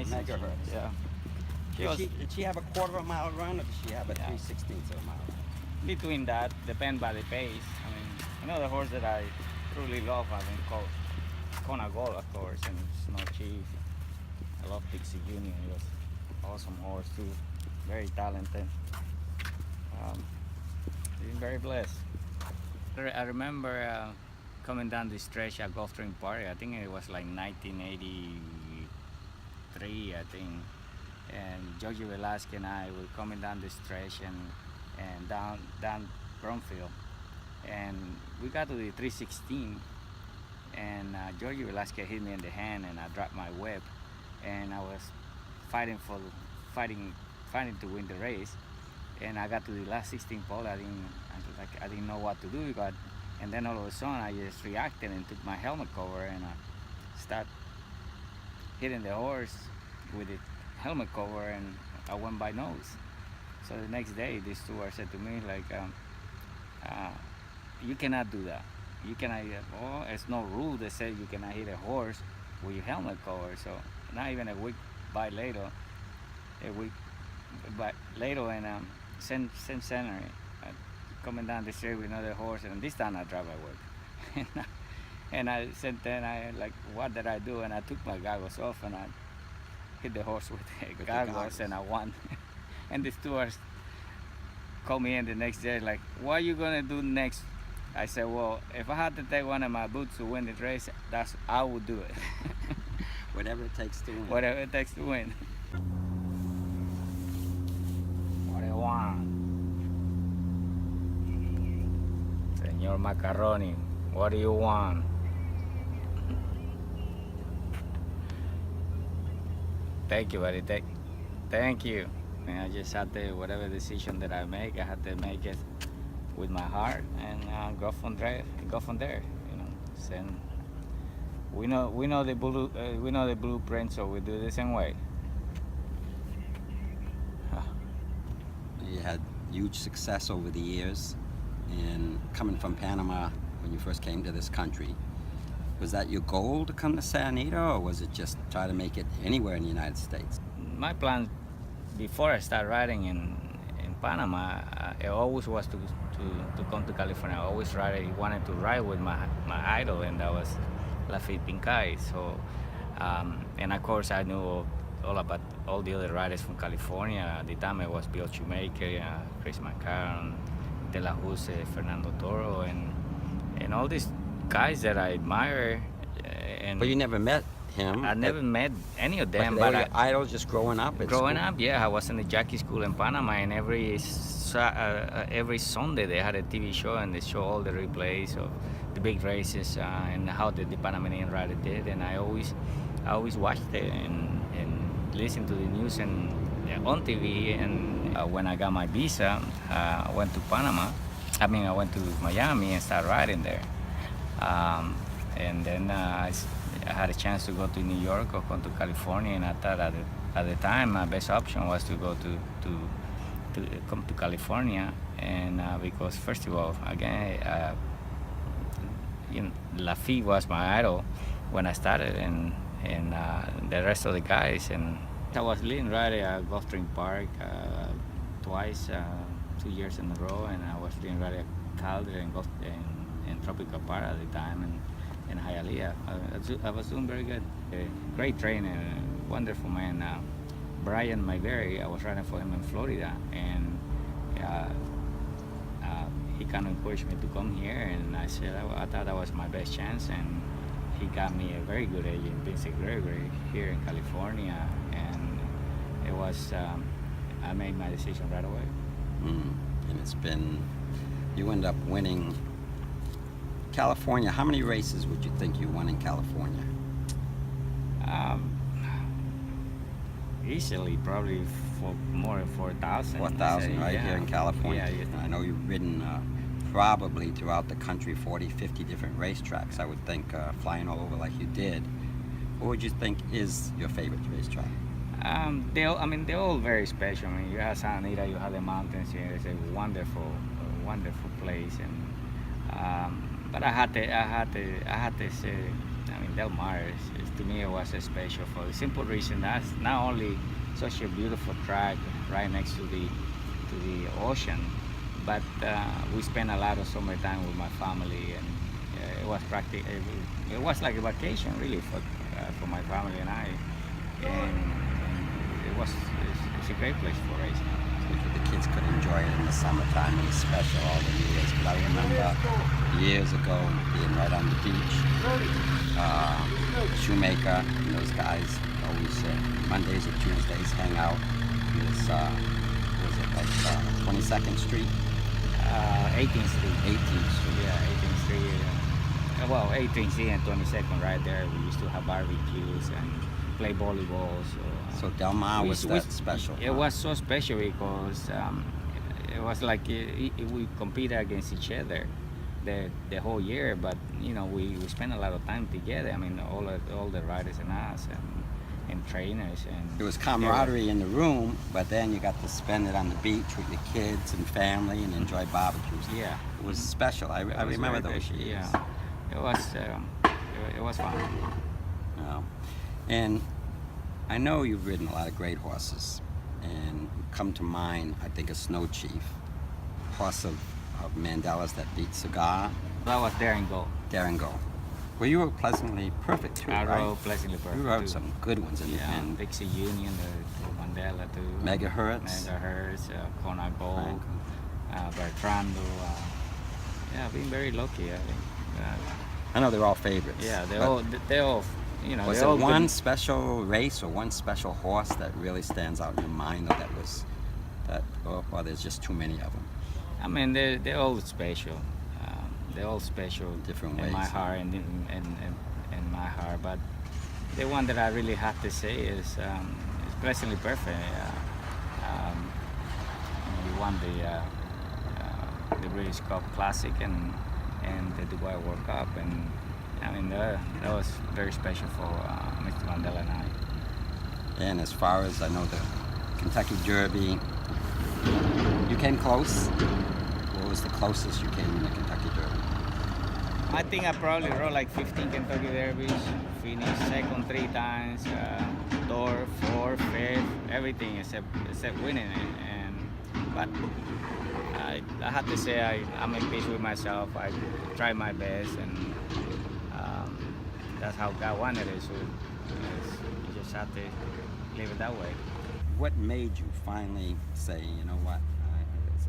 amazing. megahertz. Yeah. Did she have a quarter of a mile run, or did she have a Yeah. 3/16 of a mile run? Between that, depend by the pace. I mean, another horse that I truly love, I mean, called Kona Gold, of course, and Snow Chief. I love Dixie Union. He was awesome horse too, very talented. Been very blessed. I remember coming down the stretch at Gulfstream Park. I think it was like 1983, I think. And Georgie Velasquez and I were coming down the stretch and down Bromfield, and we got to the 316, and Georgie Velasquez hit me in the hand, and I dropped my whip, and I was fighting to win the race, and I got to the last 16 pole. I didn't know what to do, and then all of a sudden I just reacted and took my helmet cover and start hitting the horse with the helmet cover, and I went by nose. So the next day, this steward said to me, like, you cannot do that. You cannot, it's no rule that says you cannot hit a horse with your helmet cover. So not even a week later, and same scenery, coming down the street with another horse, and this time I drive my whip. And I said, then I like, what did I do? And I took my goggles off and I hit the horse with the goggles, and I won. And the stewards called me in the next day, like, what are you gonna do next? I said, well, if I had to take one of my boots to win the race, I would do it. Whatever it takes to win. Whatever it takes to win. What do you want? Señor Macaroni, what do you want? Thank you, buddy. Thank you. And I just had to, whatever decision that I make, I had to make it with my heart and go from there. You know, so we know the blueprint, so we do it the same way. You had huge success over the years, and coming from Panama when you first came to this country, was that your goal to come to Santa Anita, or was it just try to make it anywhere in the United States? My plan before I started riding in Panama, it always was to come to California. I always wanted to ride with my idol, and that was Laffit Pincay. So, and of course I knew all about all the other riders from California. At the time it was Bill Shoemaker, Chris McCarron, De La Huse, Fernando Toro, and all these guys that I admire. But you never met him. I never met any of them. But they were your idols just growing up at Growing school. up, yeah, I was in the jockey school in Panama, and every Sunday they had a TV show, and they show all the replays of the big races and how the Panamanian rider did, and I always watched it and listened to the news and on TV. And when I got my visa, I went to Panama. I went to Miami and started riding there. And then I had a chance to go to New York or come to California, and I thought at the time my best option was to go to come to California, and because first of all, again, Laffit was my idol when I started, and the rest of the guys, and I was leading rider at Gulfstream Park twice, 2 years in a row, and I was leading rider at Calder and Tropical Park at the time, and Hialeah. I was doing very good. Great trainer, wonderful man. Brian Mayberry, I was riding for him in Florida, and he kind of encouraged me to come here, and I said I thought that was my best chance, and he got me a very good agent, Vincent Gregory, here in California, and it was, I made my decision right away. And it's been, you ended up winning California. How many races would you think you won in California? Easily, probably more than 4,000. 4,000 right here in California. Yeah. I know you've ridden probably throughout the country 40, 50 different racetracks. I would think flying all over like you did. What would you think is your favorite racetrack? They're all very special. You have Santa Anita, you have the mountains here. It's a wonderful place, and but I had to say, Del Mar to me it was special for the simple reason that it's not only such a beautiful track right next to the ocean, but we spent a lot of summertime with my family, and it was it was like a vacation really for my family and I, and it's a great place for racing. The kids could enjoy it in the summertime, and it's special all the years. But I remember years ago being right on the beach. Shoemaker and those guys always Mondays or Tuesdays hang out. It was like 22nd Street? 18th Street. 18th Street. Yeah, 18th Street. Well, 18th Street and 22nd right there. We used to have barbecues and play volleyball. So Del Mar was that special. It was so special because it was like we competed against each other the whole year, but you know we spent a lot of time together. I mean, all the riders and us and trainers, and it was camaraderie in the room, but then you got to spend it on the beach with your kids and family and enjoy barbecues. Yeah, it was special. I remember those years. Yeah, it was fun. Yeah. And I know you've ridden a lot of great horses, and come to mind, I think, a Snow Chief, horse of Mandela's that beat Cigar. That was Daring Go. Daring Go. Well, you were pleasantly perfect too, I right? rode Pleasantly Perfect. You rode too. some good ones in Yeah, the end. Dixie Union, the Mandela too. Megahertz. Kona Gold, Bertrando. Yeah, I've been very lucky, I think. I know they're all favorites. Yeah, they're all, you know. Was they're there all one good. special race or one special horse that really stands out in your mind, or well, there's just too many of them? I mean, they're all special. They're all special Different in ways, my huh? heart and in my heart. But the one that I really have to say is Pleasantly Perfect. We won the British Cup Classic and the Dubai World Cup, and I mean that was very special for Mr. Mandela and I. And as far as I know, the Kentucky Derby, you came close. What was the closest you came in the Kentucky Derby? I think I probably rode like 15 Kentucky Derbies, finished second 3 times, third, fourth, fifth, everything except winning it. But I have to say I'm in peace with myself. I tried my best, and that's how God wanted it. So you just have to live it that way. What made you finally say, you know what,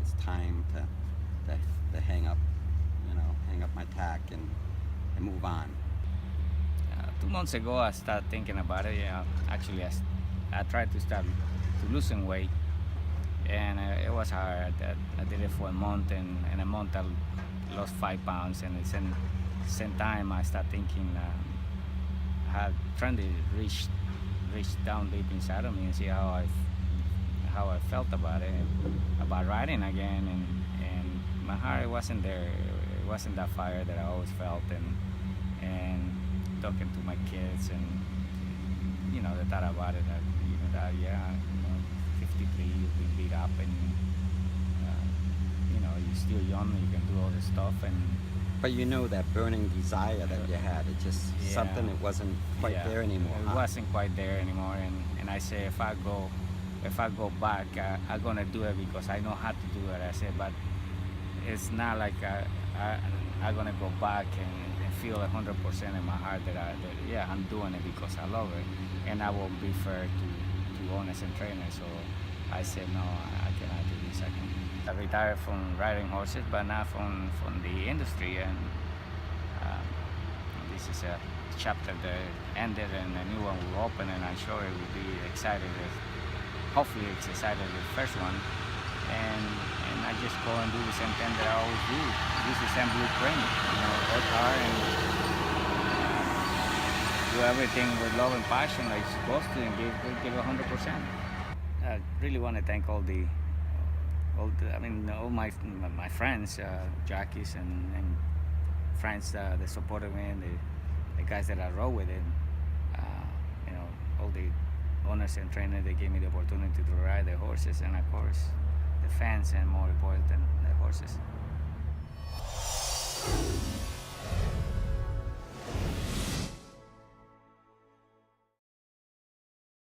it's time to hang up my tack and move on? 2 months ago, I started thinking about it. Yeah, actually, I tried to start to losing weight, and it was hard. I did it for a month, and in a month I lost 5 pounds. And at the same time, I started thinking, trying to reach down deep inside of me and see how I felt about it, about riding again, and my heart wasn't there. It wasn't that fire that I always felt, and talking to my kids, and you know, they thought about it, that 53, you've been beat up, and you know, you're still young, you can do all this stuff, But you know that burning desire that you had, it just something that wasn't quite there anymore. It wasn't quite there anymore, and I say if I go back, I'm gonna do it because I know how to do it. I said, but it's not like I'm gonna go back and feel 100% in my heart that I'm doing it because I love it, and I won't be fair to owners and trainers. So I said, no, I cannot do this. I retired from riding horses, but not from the industry, and this is a chapter that ended and a new one will open, and I'm sure it will be excited. Hopefully it's excited the first one, and I just go and do the same thing that I always do. Use the same blueprint, work hard and do everything with love and passion like it's supposed to, and give 100%. I really want to thank all my friends, jockeys and friends that supported me, and the guys that I rode with, all the owners and trainers that gave me the opportunity to ride the horses, and of course the fans, and more important, the horses.